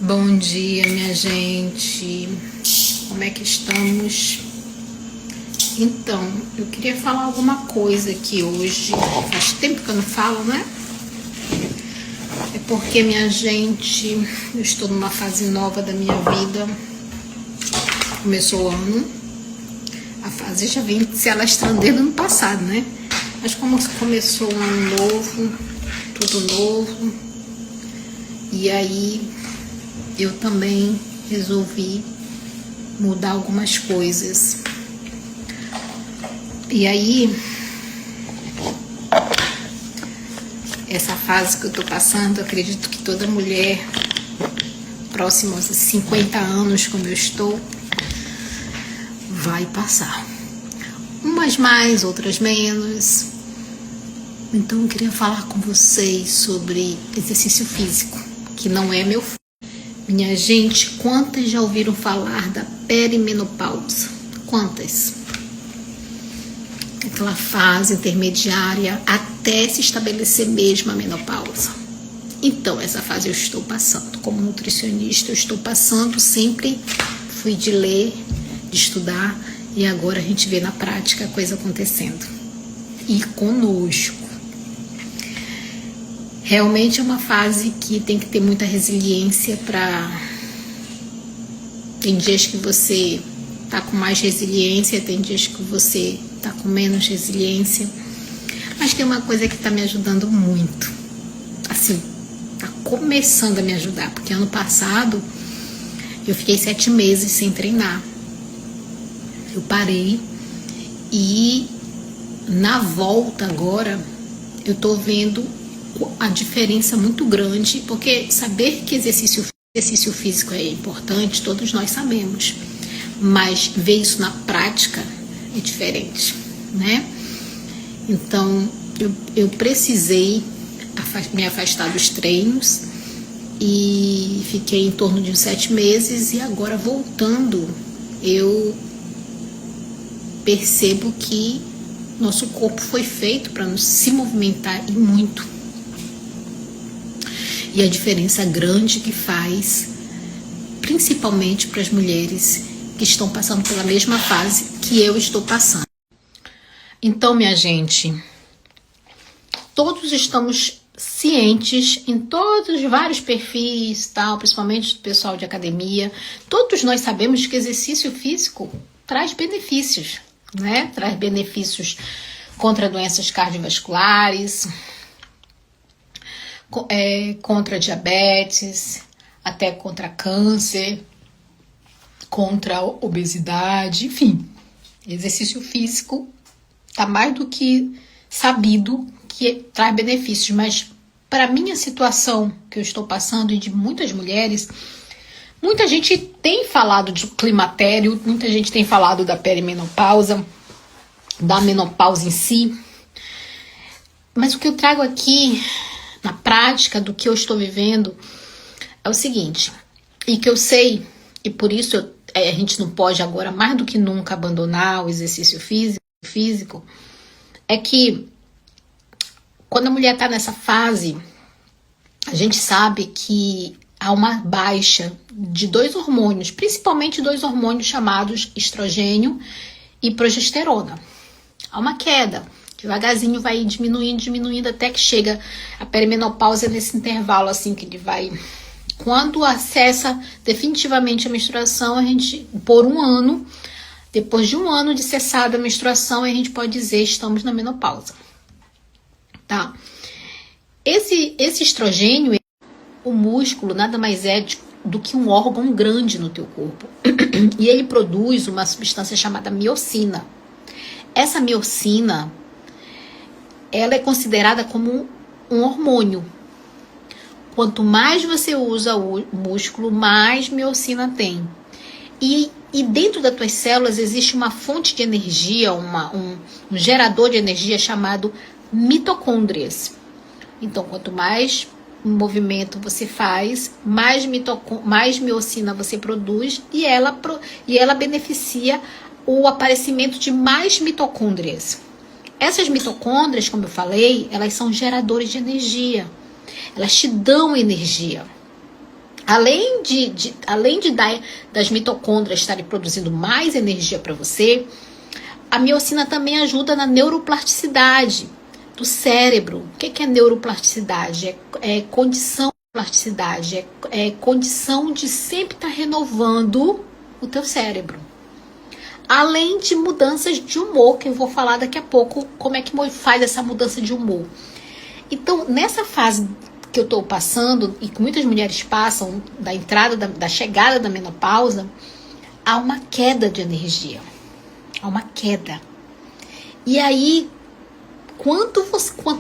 Bom dia, minha gente. Como é que estamos? Então, eu queria falar alguma coisa aqui hoje. Faz tempo que eu não falo, né? É porque, minha gente, eu estou numa fase nova da minha vida. Começou o ano. A fase já vem se alastrando desde o ano passado, né? Mas como começou um ano novo, tudo novo, e aí eu também resolvi mudar algumas coisas. E aí, essa fase que eu tô passando, acredito que toda mulher próxima aos 50 anos, como eu estou, vai passar. Umas mais, outras menos. Então eu queria falar com vocês sobre exercício físico, que não é meu. Minha gente, quantas já ouviram falar da perimenopausa? Quantas? Aquela fase intermediária até se estabelecer mesmo a menopausa. Então, essa fase eu estou passando. Como nutricionista, eu estou passando. Sempre fui de ler, de estudar, e agora a gente vê na prática a coisa acontecendo. E conosco. Realmente é uma fase que tem que ter muita resiliência para... Tem dias que você tá com mais resiliência, tem dias que você tá com menos resiliência. Mas tem uma coisa que tá me ajudando muito. Assim, tá começando a me ajudar. Porque ano passado eu fiquei 7 meses sem treinar. Eu parei e na volta agora eu tô vendo a diferença muito grande, porque saber que exercício físico é importante, todos nós sabemos, mas ver isso na prática é diferente, né? Então eu precisei me afastar dos treinos e fiquei em torno de uns 7 meses, e agora voltando eu percebo que nosso corpo foi feito para se movimentar e muito. E a diferença grande que faz, principalmente para as mulheres que estão passando pela mesma fase que eu estou passando. Então, minha gente, todos estamos cientes em todos os vários perfis, tal, principalmente do pessoal de academia. Todos nós sabemos que exercício físico traz benefícios, né? Traz benefícios contra doenças cardiovasculares, contra diabetes, até contra câncer, contra obesidade, enfim. Exercício físico está mais do que sabido que traz benefícios, mas para a minha situação que eu estou passando e de muitas mulheres, muita gente tem falado de climatério, muita gente tem falado da perimenopausa, da menopausa em si, mas o que eu trago aqui na prática do que eu estou vivendo é o seguinte, e que eu sei, e por isso a gente não pode agora mais do que nunca abandonar o exercício físico, é que quando a mulher está nessa fase, a gente sabe que há uma baixa de 2 hormônios, principalmente 2 hormônios chamados estrogênio e progesterona. Há uma queda. Devagarzinho vai diminuindo até que chega a perimenopausa nesse intervalo assim que ele vai... Quando acessa definitivamente a menstruação, a gente, por um ano, depois de um ano de cessada a menstruação, a gente pode dizer estamos na menopausa. Tá? Esse estrogênio, o músculo, nada mais é do que um órgão grande no teu corpo. E ele produz uma substância chamada miocina. Essa miocina, ela é considerada como um hormônio. Quanto mais você usa o músculo, mais miocina tem. E dentro das tuas células existe uma fonte de energia, um gerador de energia chamado mitocôndrias. Então, quanto mais movimento você faz, mais miocina você produz, e ela beneficia o aparecimento de mais mitocôndrias. Essas mitocôndrias, como eu falei, elas são geradores de energia. Elas te dão energia. das mitocôndrias estarem produzindo mais energia para você, a miocina também ajuda na neuroplasticidade do cérebro. O que é neuroplasticidade? É condição de plasticidade, é condição de sempre estar renovando o teu cérebro. Além de mudanças de humor, que eu vou falar daqui a pouco como é que faz essa mudança de humor. Então, nessa fase que eu estou passando, e que muitas mulheres passam, da chegada da menopausa, há uma queda de energia. Há uma queda. E aí, quanto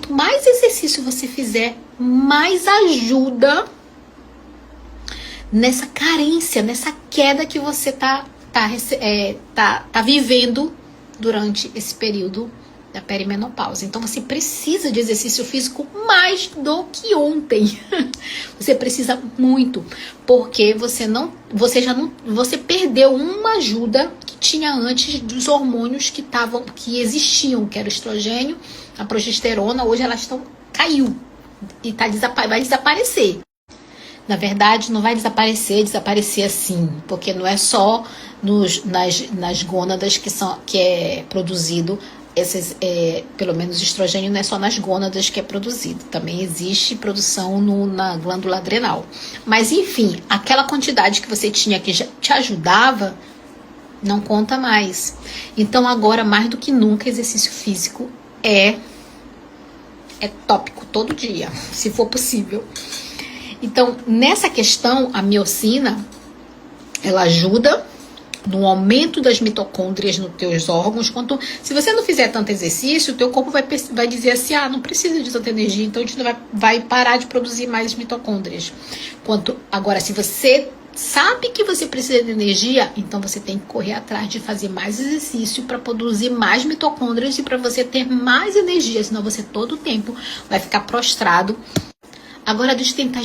mais exercício você fizer, mais ajuda nessa carência, nessa queda que você tá vivendo durante esse período da perimenopausa. Então você precisa de exercício físico mais do que ontem. Você precisa muito, porque você perdeu uma ajuda que tinha antes dos hormônios que existiam, que era o estrogênio, a progesterona. Hoje elas caiu e vai desaparecer. Na verdade, não vai desaparecer assim, porque não é só nas gônadas que é produzido pelo menos estrogênio, não é só nas gônadas que é produzido, também existe produção na glândula adrenal. Mas enfim, aquela quantidade que você tinha que já te ajudava, não conta mais. Então agora, mais do que nunca, exercício físico é tópico todo dia, se for possível. Então, nessa questão, a miocina, ela ajuda no aumento das mitocôndrias nos teus órgãos. Se você não fizer tanto exercício, o teu corpo vai dizer assim, não precisa de tanta energia, então a gente vai parar de produzir mais mitocôndrias. Agora, se você sabe que você precisa de energia, então você tem que correr atrás de fazer mais exercício para produzir mais mitocôndrias e para você ter mais energia, senão você todo o tempo vai ficar prostrado. Agora deixa eu tentar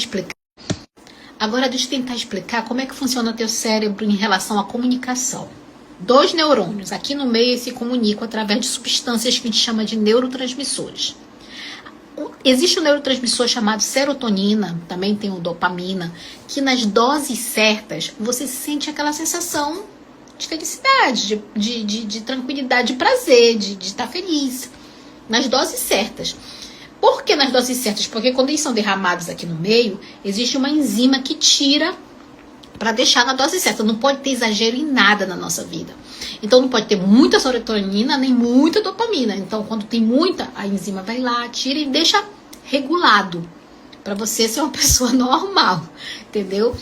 explicar como é que funciona o teu cérebro em relação à comunicação. 2 neurônios aqui no meio se comunicam através de substâncias que a gente chama de neurotransmissores. Existe um neurotransmissor chamado serotonina, também tem o dopamina, que nas doses certas você sente aquela sensação de felicidade, de tranquilidade, de prazer, de estar feliz. Nas doses certas. Por que nas doses certas? Porque quando eles são derramados aqui no meio, existe uma enzima que tira para deixar na dose certa. Não pode ter exagero em nada na nossa vida. Então não pode ter muita serotonina nem muita dopamina. Então quando tem muita, a enzima vai lá, tira e deixa regulado. Para você ser uma pessoa normal, entendeu?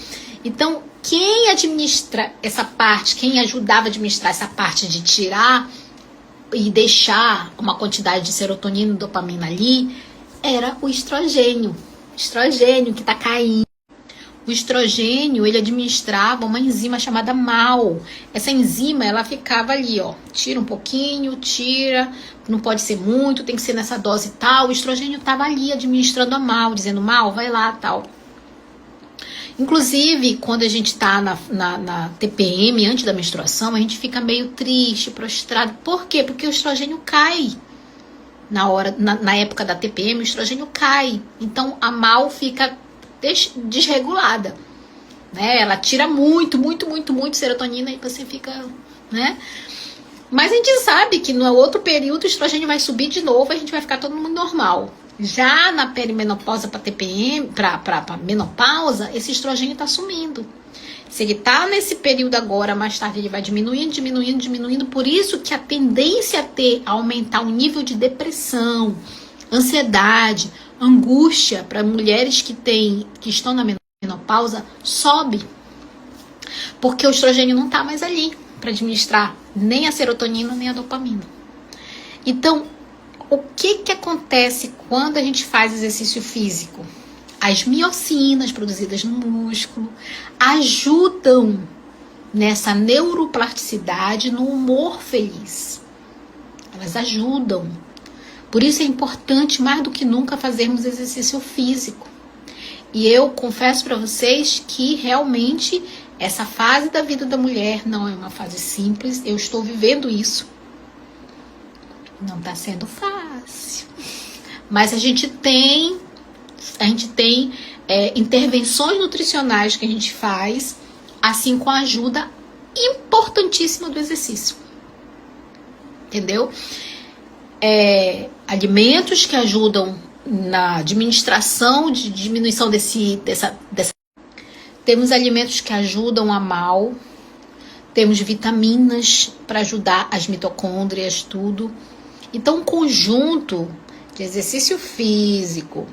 Então quem administra essa parte, quem ajudava a administrar essa parte de tirar e deixar uma quantidade de serotonina e dopamina ali, era o estrogênio. Estrogênio que está caindo. O estrogênio, ele administrava uma enzima chamada MAO. Essa enzima, ela ficava ali, tira um pouquinho, não pode ser muito, tem que ser nessa dose tal. O estrogênio estava ali administrando a MAO, dizendo, MAO, vai lá, tal. Inclusive, quando a gente está na TPM, antes da menstruação, a gente fica meio triste, prostrado. Por quê? Porque o estrogênio cai. Na época da TPM, o estrogênio cai. Então, a MAO fica desregulada. Né? Ela tira muito serotonina e você fica... né? Mas a gente sabe que no outro período o estrogênio vai subir de novo e a gente vai ficar todo mundo normal. Já na perimenopausa para TPM, para menopausa, esse estrogênio está sumindo. Se ele está nesse período agora, mais tarde ele vai diminuindo. Por isso que a tendência a aumentar o nível de depressão, ansiedade, angústia para mulheres que estão na menopausa sobe. Porque o estrogênio não está mais ali para administrar nem a serotonina nem a dopamina. Então, o que acontece quando a gente faz exercício físico? As miocinas produzidas no músculo ajudam nessa neuroplasticidade, no humor feliz. Elas ajudam. Por isso é importante, mais do que nunca, fazermos exercício físico. E eu confesso para vocês que realmente essa fase da vida da mulher não é uma fase simples. Eu estou vivendo isso. Não está sendo fácil. Mas a gente tem intervenções nutricionais que a gente faz, assim com a ajuda importantíssima do exercício. Entendeu? Alimentos que ajudam na administração, de diminuição dessa. Temos alimentos que ajudam a mal, temos vitaminas para ajudar as mitocôndrias, tudo. Então, um conjunto de exercício físico,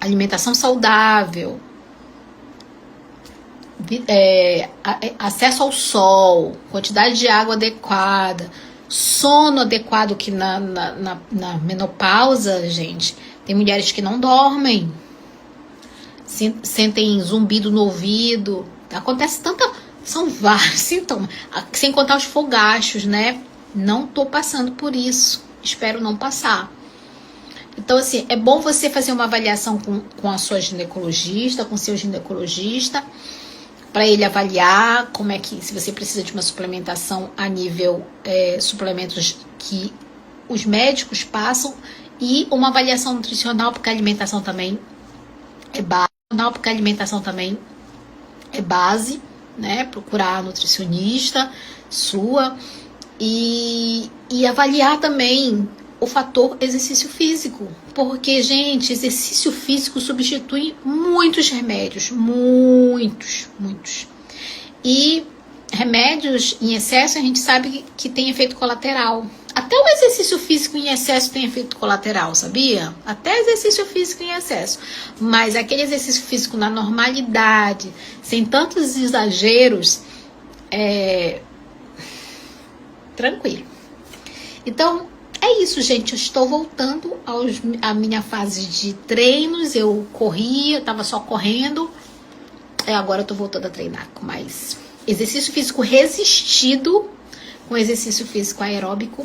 alimentação saudável, acesso ao sol, quantidade de água adequada, sono adequado, que na menopausa, gente, tem mulheres que não dormem, sentem zumbido no ouvido, acontece são vários sintomas, sem contar os fogachos, né? Não tô passando por isso, espero não passar. Então, assim, é bom você fazer uma avaliação com a sua ginecologista, com o seu ginecologista, para ele avaliar como é que, se você precisa de uma suplementação a nível suplementos que os médicos passam, e uma avaliação nutricional, porque a alimentação também é base, né? Procurar a nutricionista sua e avaliar também o fator exercício físico, porque, gente, exercício físico substitui muitos remédios, muitos. E remédios em excesso a gente sabe que tem efeito colateral. Até o exercício físico em excesso tem efeito colateral, sabia? Até exercício físico em excesso. Mas aquele exercício físico na normalidade, sem tantos exageros, tranquilo. Então, é isso, gente. Eu estou voltando à minha fase de treinos. Eu corria, estava só correndo. Agora eu estou voltando a treinar com mais exercício físico resistido, com exercício físico aeróbico.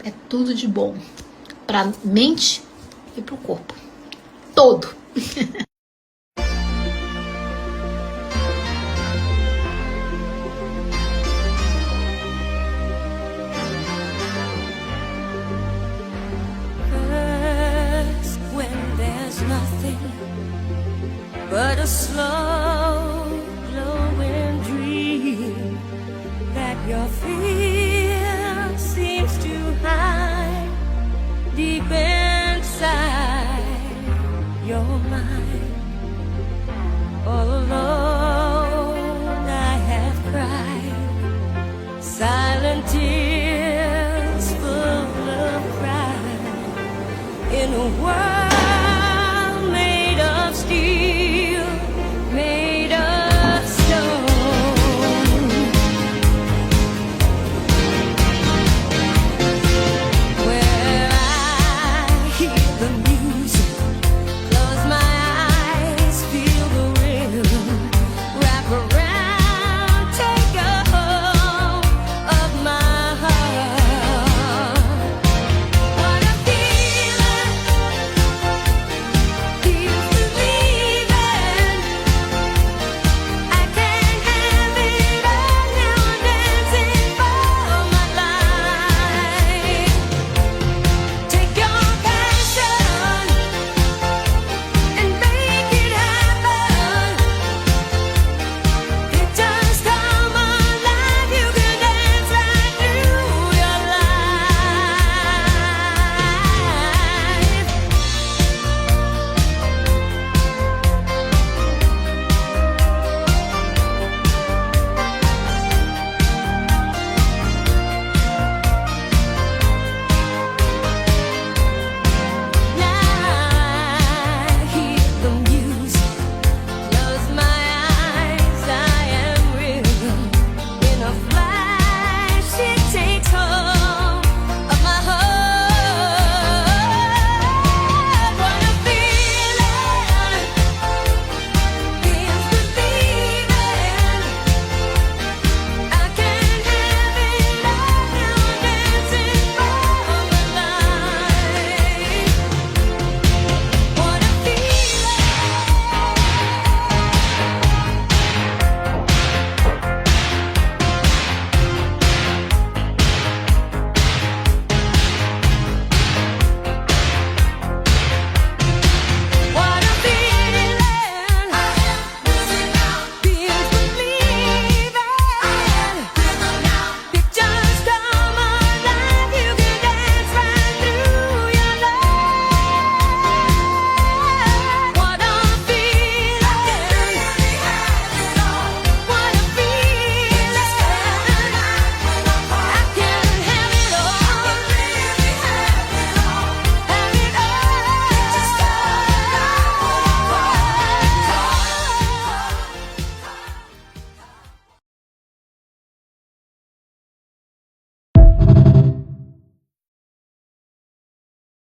É tudo de bom para a mente e para o corpo todo. But a slow glowing dream that your fear seems to hide deep inside your mind.